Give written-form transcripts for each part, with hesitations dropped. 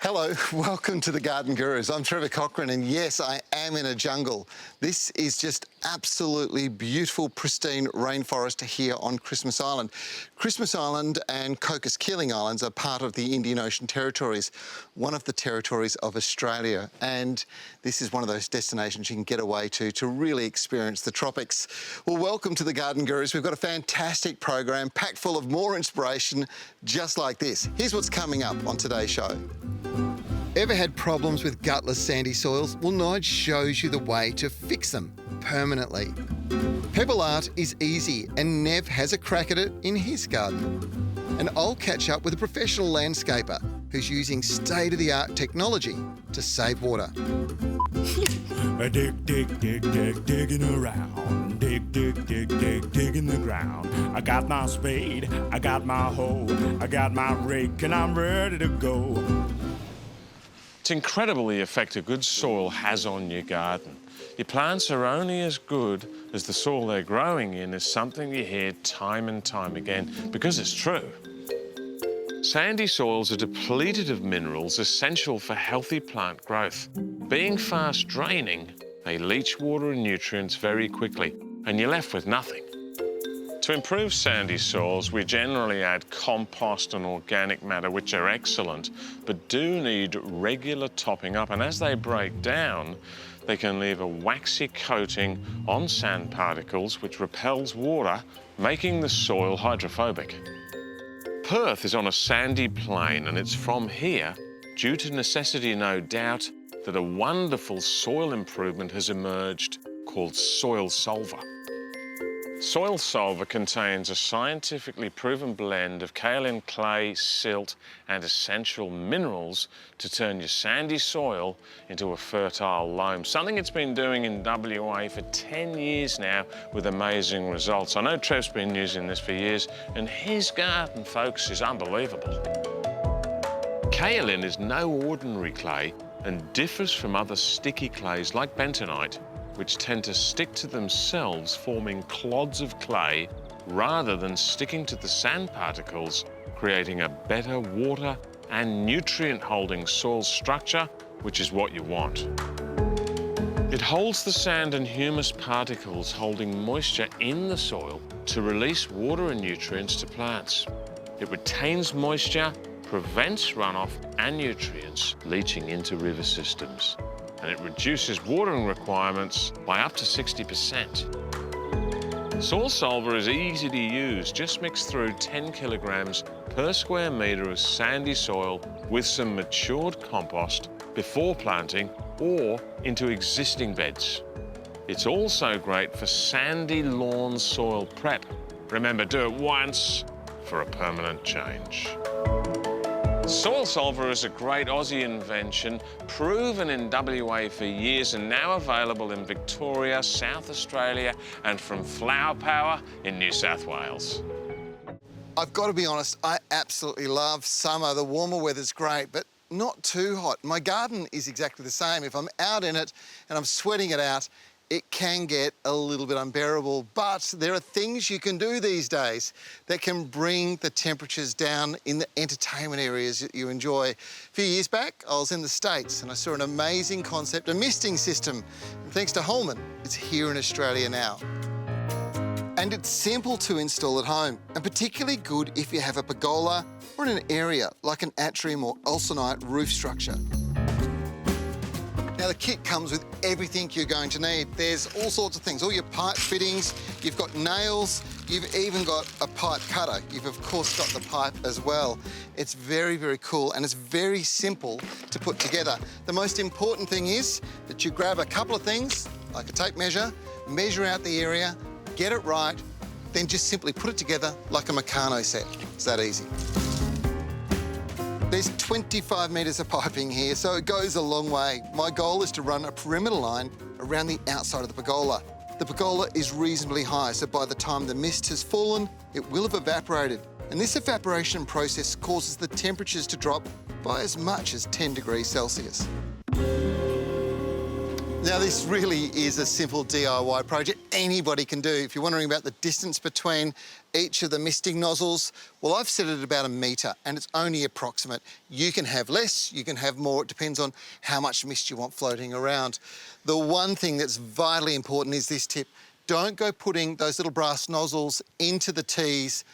Hello, welcome to the Garden Gurus. I'm Trevor Cochran, and yes, I am in a jungle. This is just absolutely beautiful, pristine rainforest here on Christmas Island. Christmas Island and Cocos Keeling Islands are part of the Indian Ocean territories, one of the territories of Australia, and this is one of those destinations you can get away to really experience the tropics. Well, welcome to the Garden Gurus. We've got a fantastic program packed full of more inspiration just like this. Here's what's coming up on today's show. Ever had problems with gutless sandy soils? Well, Nige shows you the way to fix them permanently. Pebble art is easy and Nev has a crack at it in his garden. And I'll catch up with a professional landscaper who's using state-of-the-art technology to save water. Dig, dig, dig, dig, digging around. Dig, dig, dig, dig, digging the ground. I got my spade, I got my hoe, I got my rake, and I'm ready to go. It's incredible the effect a good soil has on your garden. Your plants are only as good as the soil they're growing in is something you hear time and time again, because it's true. Sandy soils are depleted of minerals essential for healthy plant growth. Being fast draining, they leach water and nutrients very quickly, and you're left with nothing. To improve sandy soils, we generally add compost and organic matter, which are excellent, but do need regular topping up. And as they break down, they can leave a waxy coating on sand particles, which repels water, making the soil hydrophobic. Perth is on a sandy plain, and it's from here, due to necessity no doubt, that a wonderful soil improvement has emerged called Soil Solver. Soil Solver contains a scientifically proven blend of kaolin, clay, silt and essential minerals to turn your sandy soil into a fertile loam, something it's been doing in WA for 10 years now with amazing results. I know Trev's been using this for years and his garden, folks, is unbelievable. Kaolin is no ordinary clay and differs from other sticky clays like bentonite, which tend to stick to themselves, forming clods of clay rather than sticking to the sand particles, creating a better water and nutrient-holding soil structure, which is what you want. It holds the sand and humus particles, holding moisture in the soil to release water and nutrients to plants. It retains moisture, prevents runoff and nutrients leaching into river systems, and it reduces watering requirements by up to 60%. Soil Solver is easy to use. Just mix through 10 kilograms per square metre of sandy soil with some matured compost before planting or into existing beds. It's also great for sandy lawn soil prep. Remember, do it once for a permanent change. Soil Solver is a great Aussie invention, proven in WA for years and now available in Victoria, South Australia and from Flower Power in New South Wales. I've got to be honest, I absolutely love summer. The warmer weather's great, but not too hot. My garden is exactly the same. If I'm out in it and I'm sweating it out, it can get a little bit unbearable, but there are things you can do these days that can bring the temperatures down in the entertainment areas that you enjoy. A few years back, I was in the States and I saw an amazing concept, a misting system. And thanks to Holman, it's here in Australia now. And it's simple to install at home, and particularly good if you have a pergola or in an area like an atrium or ulcinite roof structure. Now, the kit comes with everything you're going to need. There's all sorts of things, all your pipe fittings, you've got nails, you've even got a pipe cutter. You've, of course, got the pipe as well. It's very, very cool, and it's very simple to put together. The most important thing is that you grab a couple of things, like a tape measure, measure out the area, get it right, then just simply put it together like a Meccano set. It's that easy. There's 25 metres of piping here, so it goes a long way. My goal is to run a perimeter line around the outside of the pergola. The pergola is reasonably high, so by the time the mist has fallen, it will have evaporated. And this evaporation process causes the temperatures to drop by as much as 10 degrees Celsius. Now, this really is a simple DIY project anybody can do. If you're wondering about the distance between each of the misting nozzles, well, I've set it at about 1 metre and it's only approximate. You can have less, you can have more. It depends on how much mist you want floating around. The one thing that's vitally important is this tip. Don't go putting those little brass nozzles into the teas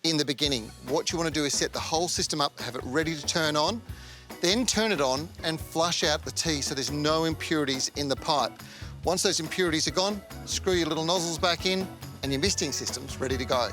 in the beginning. What you want to do is set the whole system up, have it ready to turn on, then turn it on and flush out the tea so there's no impurities in the pipe. Once those impurities are gone, screw your little nozzles back in and your misting system's ready to go.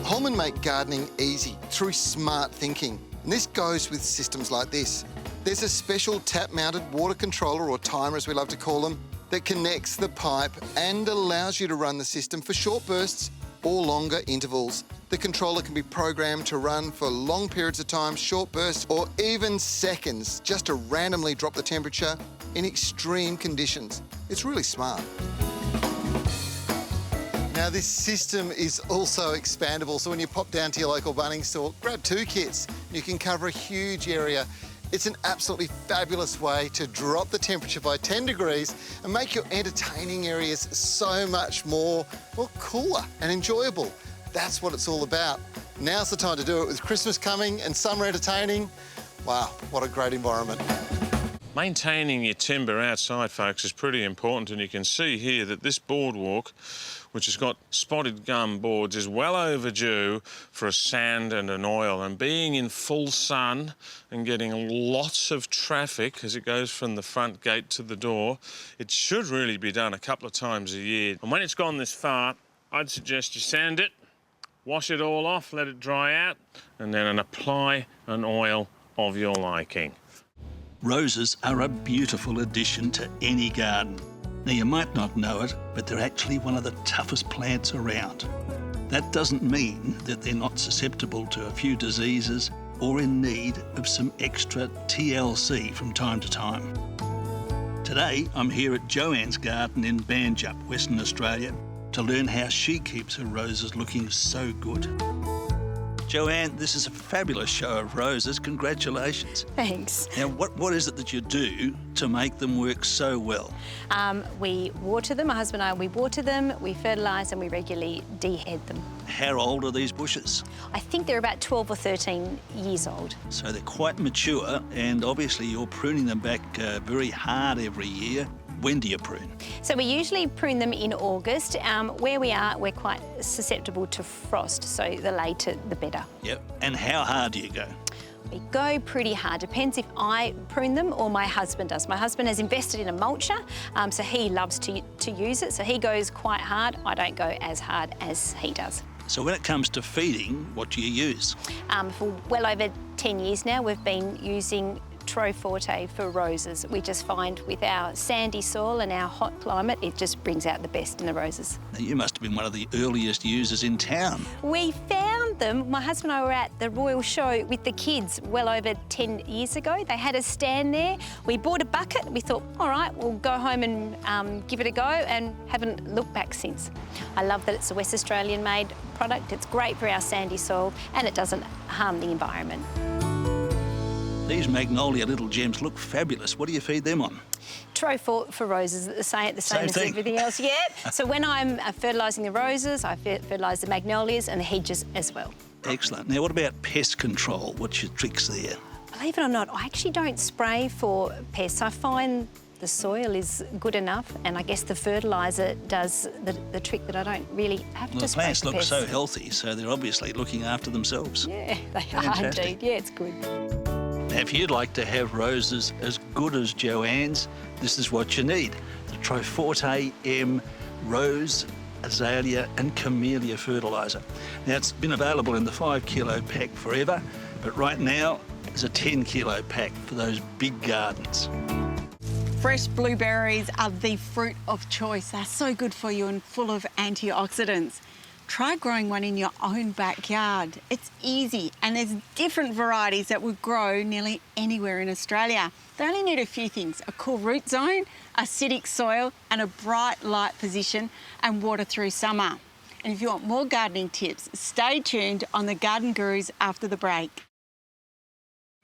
Holman make gardening easy through smart thinking. And this goes with systems like this. There's a special tap-mounted water controller, or timer as we love to call them, that connects the pipe and allows you to run the system for short bursts or longer intervals. The controller can be programmed to run for long periods of time, short bursts, or even seconds, just to randomly drop the temperature in extreme conditions. It's really smart. Now, this system is also expandable, so when you pop down to your local Bunnings store, grab 2 kits. You can cover a huge area. It's an absolutely fabulous way to drop the temperature by 10 degrees and make your entertaining areas so much more, well, cooler and enjoyable. That's what it's all about. Now's the time to do it with Christmas coming and summer entertaining. Wow, what a great environment. Maintaining your timber outside, folks, is pretty important, and you can see here that this boardwalk, which has got spotted gum boards, is well overdue for a sand and an oil. And being in full sun and getting lots of traffic as it goes from the front gate to the door, it should really be done a couple of times a year. And when it's gone this far, I'd suggest you sand it, wash it all off, let it dry out, and then apply an oil of your liking. Roses are a beautiful addition to any garden. Now, you might not know it, but they're actually one of the toughest plants around. That doesn't mean that they're not susceptible to a few diseases or in need of some extra TLC from time to time. Today, I'm here at Joanne's garden in Banjup, Western Australia, to learn how she keeps her roses looking so good. Joanne, this is a fabulous show of roses. Congratulations. Thanks. Now, what is it that you do to make them work so well? We water them, my husband and I, we water them, we fertilise and we regularly dehead them. How old are these bushes? I think they're about 12 or 13 years old. So they're quite mature, and obviously you're pruning them back very hard every year. When do you prune? So we usually prune them in August. Where we are, we're quite susceptible to frost, so the later the better. Yep. And how hard do you go? We go pretty hard. Depends if I prune them or my husband does. My husband has invested in a mulcher, so he loves to use it, so he goes quite hard. I don't go as hard as he does. So when it comes to feeding, what do you use? For well over 10 years now, we've been using Troforte for roses. We just find with our sandy soil and our hot climate, it just brings out the best in the roses. Now, you must have been one of the earliest users in town. We found them, my husband and I were at the Royal Show with the kids well over 10 years ago. They had a stand there. We bought a bucket. We thought, all right, we'll go home and give it a go, and haven't looked back since. I love that it's a West Australian made product. It's great for our sandy soil and it doesn't harm the environment. These magnolia little gems look fabulous. What do you feed them on? Troforte for roses, the same as thing. everything else. Yeah. So when I'm fertilising the roses, I fertilise the magnolias and the hedges as well. Excellent. Now, what about pest control? What's your tricks there? Believe it or not, I actually don't spray for pests. I find the soil is good enough, and I guess the fertiliser does the trick that I don't really have to spray. The plants for look pests. so healthy, so they're obviously looking after themselves. Yeah, they Fantastic. are indeed. Yeah, it's good. Now, if you'd like to have roses as good as Joanne's, this is what you need. The Troforte M Rose, Azalea and Camellia fertiliser. Now, it's been available in the 5 kilo pack forever, but right now there's a 10 kilo pack for those big gardens. Fresh blueberries are the fruit of choice. They're so good for you and full of antioxidants. Try growing one in your own backyard. It's easy, and there's different varieties that will grow nearly anywhere in Australia. They only need a few things: a cool root zone, acidic soil, and a bright light position, and water through summer. And if you want more gardening tips, stay tuned on the Garden Gurus after the break.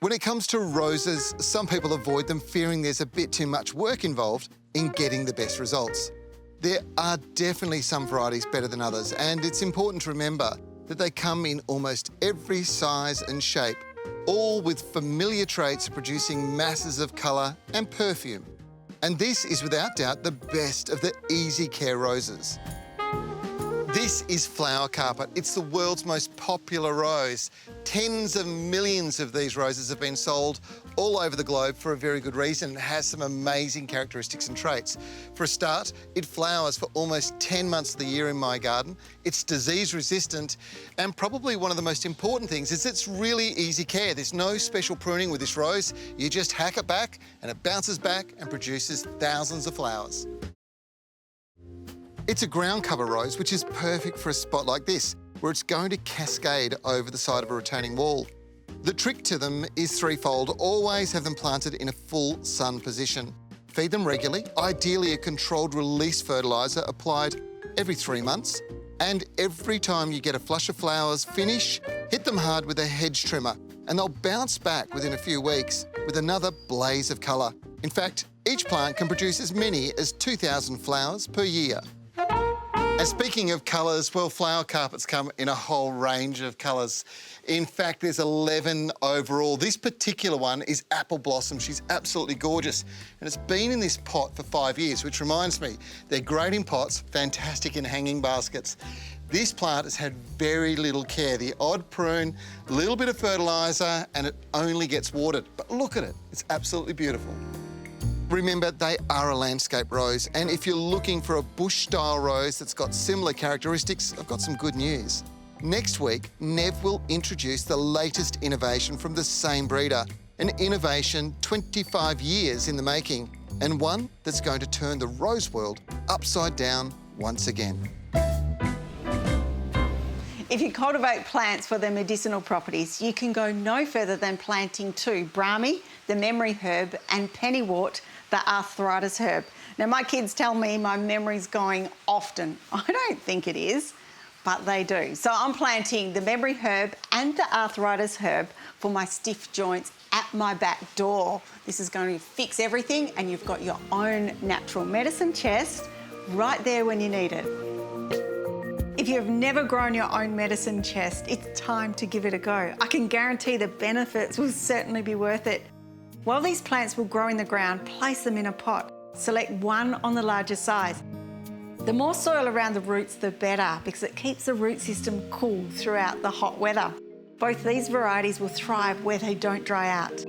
When it comes to roses, some people avoid them fearing there's a bit too much work involved in getting the best results. There are definitely some varieties better than others, and it's important to remember that they come in almost every size and shape, all with familiar traits of producing masses of colour and perfume. And this is without doubt the best of the easy care roses. This is flower carpet. It's the world's most popular rose. Tens of millions of these roses have been sold all over the globe for a very good reason. It has some amazing characteristics and traits. For a start, it flowers for almost 10 months of the year in my garden. It's disease resistant, and probably one of the most important things is it's really easy care. There's no special pruning with this rose. You just hack it back and it bounces back and produces thousands of flowers. It's a ground cover rose, which is perfect for a spot like this, where it's going to cascade over the side of a retaining wall. The trick to them is threefold. Always have them planted in a full sun position. Feed them regularly, ideally a controlled release fertilizer applied every 3 months. And every time you get a flush of flowers finish, hit them hard with a hedge trimmer, and they'll bounce back within a few weeks with another blaze of colour. In fact, each plant can produce as many as 2,000 flowers per year. And speaking of colours, well, flower carpets come in a whole range of colours. In fact, there's 11 overall. This particular one is Apple Blossom. She's absolutely gorgeous. And it's been in this pot for 5 years, which reminds me, they're great in pots, fantastic in hanging baskets. This plant has had very little care. The odd prune, a little bit of fertiliser, and it only gets watered. But look at it, it's absolutely beautiful. Remember, they are a landscape rose, and if you're looking for a bush-style rose that's got similar characteristics, I've got some good news. Next week, Nev will introduce the latest innovation from the same breeder, an innovation 25 years in the making, and one that's going to turn the rose world upside down once again. If you cultivate plants for their medicinal properties, you can go no further than planting 2, Brahmi, the memory herb, and Pennywort, the arthritis herb. Now, my kids tell me my memory's going often. I don't think it is, but they do. So I'm planting the memory herb and the arthritis herb for my stiff joints at my back door. This is going to fix everything, and you've got your own natural medicine chest right there when you need it. If you've never grown your own medicine chest, it's time to give it a go. I can guarantee the benefits will certainly be worth it. While these plants will grow in the ground, place them in a pot. Select one on the larger size. The more soil around the roots, the better, because it keeps the root system cool throughout the hot weather. Both these varieties will thrive where they don't dry out.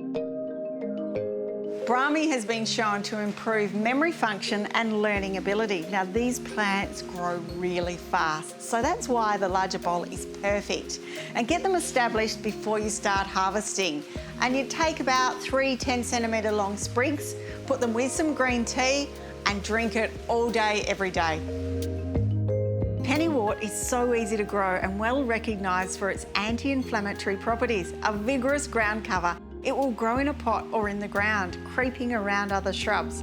Brahmi has been shown to improve memory function and learning ability. Now, these plants grow really fast, so that's why the larger bowl is perfect. And get them established before you start harvesting. And you take about 3 10-centimetre long sprigs, put them with some green tea, and drink it all day, every day. Pennywort is so easy to grow and well recognised for its anti-inflammatory properties. A vigorous ground cover, it will grow in a pot or in the ground, creeping around other shrubs.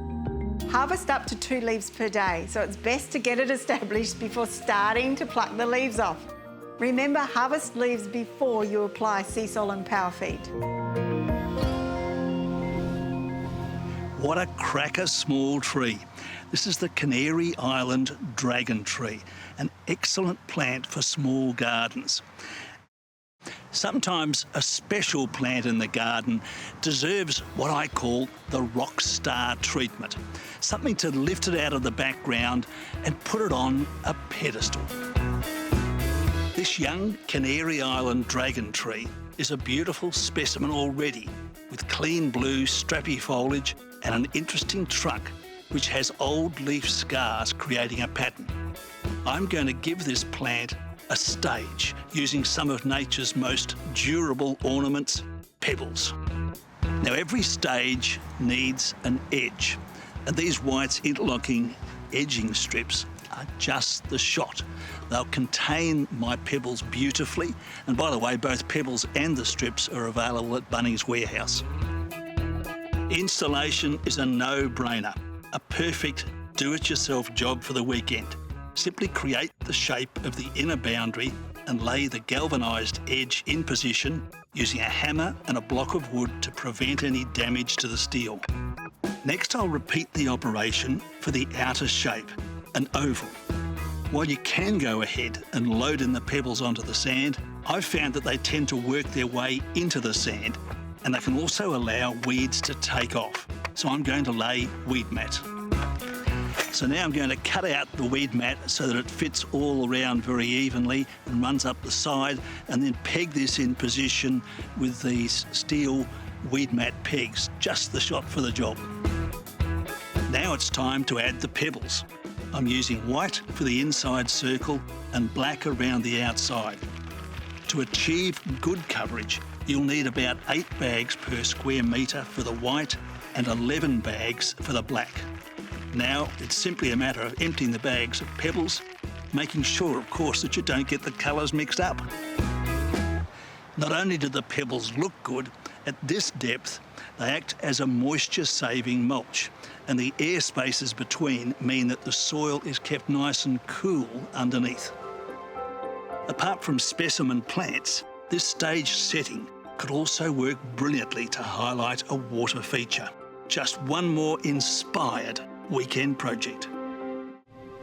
Harvest up to 2 leaves per day, so it's best to get it established before starting to pluck the leaves off. Remember, harvest leaves before you apply sea salt and power feed. What a cracker small tree. This is the Canary Island dragon tree, an excellent plant for small gardens. Sometimes a special plant in the garden deserves what I call the rock star treatment, something to lift it out of the background and put it on a pedestal. This young Canary Island dragon tree is a beautiful specimen already, with clean blue strappy foliage and an interesting trunk which has old leaf scars creating a pattern. I'm going to give this plant a stage using some of nature's most durable ornaments, pebbles. Now, every stage needs an edge, and these white interlocking edging strips are just the shot. They'll contain my pebbles beautifully, and by the way, both pebbles and the strips are available at Bunnings Warehouse. Installation is a no-brainer, a perfect do-it-yourself job for the weekend. Simply create the shape of the inner boundary and lay the galvanised edge in position using a hammer and a block of wood to prevent any damage to the steel. Next, I'll repeat the operation for the outer shape, an oval. While you can go ahead and load in the pebbles onto the sand, I've found that they tend to work their way into the sand, and they can also allow weeds to take off. So I'm going to lay weed mat. So now I'm going to cut out the weed mat so that it fits all around very evenly and runs up the side, and then peg this in position with these steel weed mat pegs, just the shot for the job. Now it's time to add the pebbles. I'm using white for the inside circle and black around the outside. To achieve good coverage, you'll need about 8 bags per square metre for the white and 11 bags for the black. Now it's simply a matter of emptying the bags of pebbles, making sure, of course, that you don't get the colours mixed up. Not only do the pebbles look good, at this depth they act as a moisture-saving mulch, and the air spaces between mean that the soil is kept nice and cool underneath. Apart from specimen plants, this stage setting could also work brilliantly to highlight a water feature. Just one more inspired weekend project.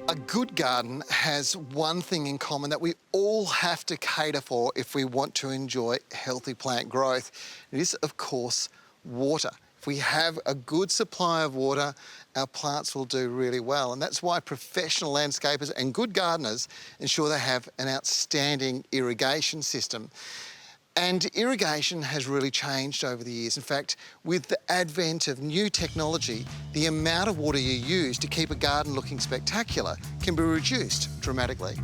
A good garden has one thing in common that we all have to cater for if we want to enjoy healthy plant growth. It is, of course, water. If we have a good supply of water, our plants will do really well. And that's why professional landscapers and good gardeners ensure they have an outstanding irrigation system. And irrigation has really changed over the years. In fact, with the advent of new technology, the amount of water you use to keep a garden looking spectacular can be reduced dramatically.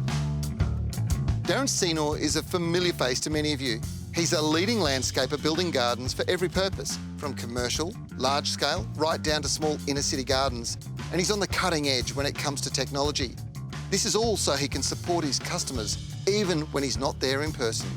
Darren Senor is a familiar face to many of you. He's a leading landscaper building gardens for every purpose, from commercial, large scale, right down to small inner city gardens. And he's on the cutting edge when it comes to technology. This is all so he can support his customers, even when he's not there in person.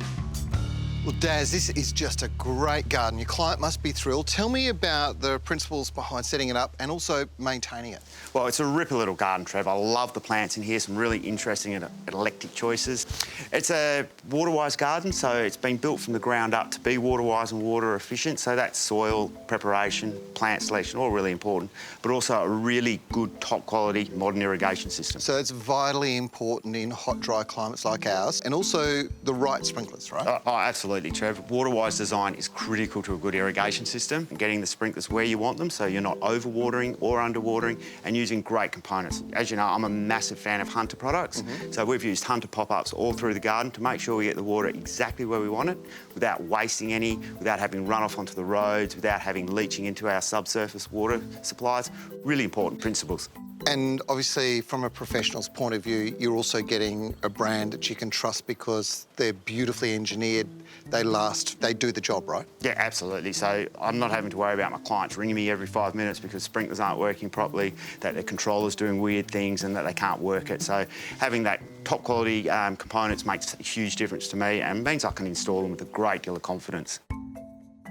Well, Daz, this is just a great garden. Your client must be thrilled. Tell me about the principles behind setting it up and also maintaining it. Well, it's a ripper little garden, Trev. I love the plants in here, some really interesting and eclectic choices. It's a water-wise garden, so it's been built from the ground up to be water-wise and water efficient. So that's soil preparation, plant selection, all really important, but also a really good, top-quality modern irrigation system. So it's vitally important in hot, dry climates like ours, and also the right sprinklers, right? Oh, absolutely, Trev. Water-wise design is critical to a good irrigation system, getting the sprinklers where you want them so you're not overwatering or underwatering, and using great components. As you know, I'm a massive fan of Hunter products, so we've used Hunter pop-ups all through the garden to make sure we get the water exactly where we want it, without wasting any, without having runoff onto the roads, without having leaching into our subsurface water supplies. Really important principles. And obviously, from a professional's point of view, you're also getting a brand that you can trust because they're beautifully engineered, they last, they do the job, right? Yeah, absolutely. So I'm not having to worry about my clients ringing me every 5 minutes because sprinklers aren't working properly, that the controller's doing weird things and that they can't work it. So having that top quality components makes a huge difference to me and means I can install them with a great deal of confidence.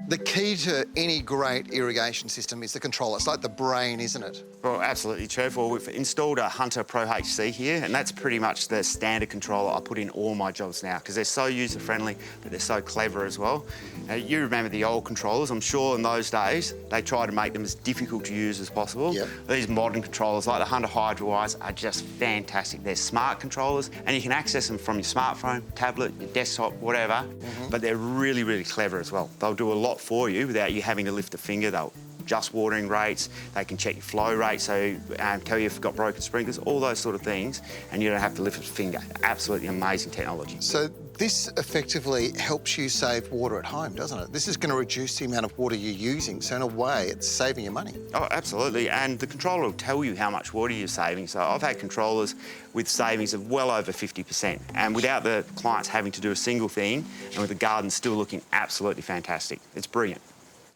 The key to any great irrigation system is the controller. It's like the brain, isn't it? Well, absolutely, Trev. Well, we've installed a Hunter Pro HC here, and that's pretty much the standard controller I put in all my jobs now because they're so user-friendly, but they're so clever as well. Now, you remember the old controllers. I'm sure in those days, they tried to make them as difficult to use as possible. Yep. These modern controllers, like the Hunter HydroWise, are just fantastic. They're smart controllers, and you can access them from your smartphone, tablet, your desktop, whatever, but they're really, really clever as well. They'll do a lot for you without you having to lift a finger. They'll adjust watering rates, they can check your flow rate, so tell you if you've got broken sprinklers, all those sort of things, and you don't have to lift a finger. Absolutely amazing technology. So this effectively helps you save water at home, doesn't it? This is going to reduce the amount of water you're using, so in a way, it's saving you money. Oh, absolutely, and the controller will tell you how much water you're saving. So I've had controllers with savings of well over 50%, and without the clients having to do a single thing, and with the garden still looking absolutely fantastic. It's brilliant.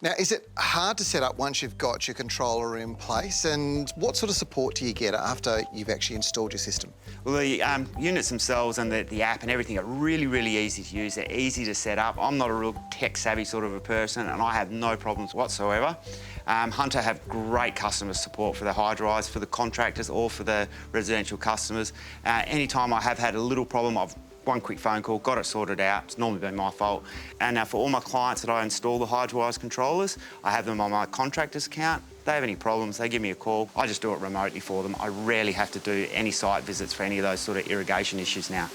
Now, is it hard to set up once you've got your controller in place? And what sort of support do you get after you've actually installed your system? Well, the units themselves and the app and everything are really, really easy to use. They're easy to set up. I'm not a real tech-savvy sort of a person, and I have no problems whatsoever. Hunter have great customer support for the HydroWise, for the contractors or for the residential customers. Anytime I have had a little problem, I've one quick phone call, got it sorted out. It's normally been my fault. And for all my clients that I install the HydroWise controllers, I have them on my contractor's account. If they have any problems, they give me a call. I just do it remotely for them. I rarely have to do any site visits for any of those sort of irrigation issues now.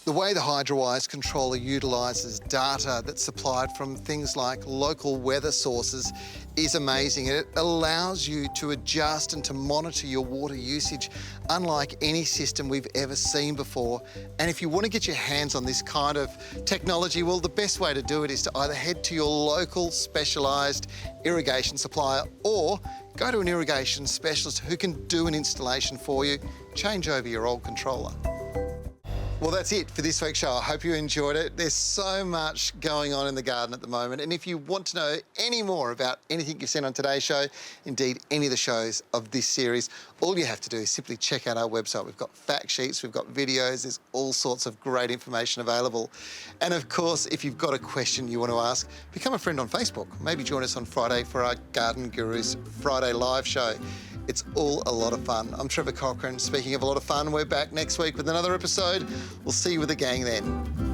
The way the HydroWise controller utilises data that's supplied from things like local weather sources is amazing. It allows you to adjust and to monitor your water usage unlike any system we've ever seen before. And if you want to get your hands on this kind of technology, well, the best way to do it is to either head to your local specialised irrigation supplier or go to an irrigation specialist who can do an installation for you. Change over your old controller. Well, that's it for this week's show. I hope you enjoyed it. There's so much going on in the garden at the moment. And if you want to know any more about anything you've seen on today's show, indeed any of the shows of this series, all you have to do is simply check out our website. We've got fact sheets, we've got videos, there's all sorts of great information available. And of course, if you've got a question you want to ask, become a friend on Facebook. Maybe join us on Friday for our Garden Gurus Friday live show. It's all a lot of fun. I'm Trevor Cochran. Speaking of a lot of fun, we're back next week with another episode. We'll see you with the gang then.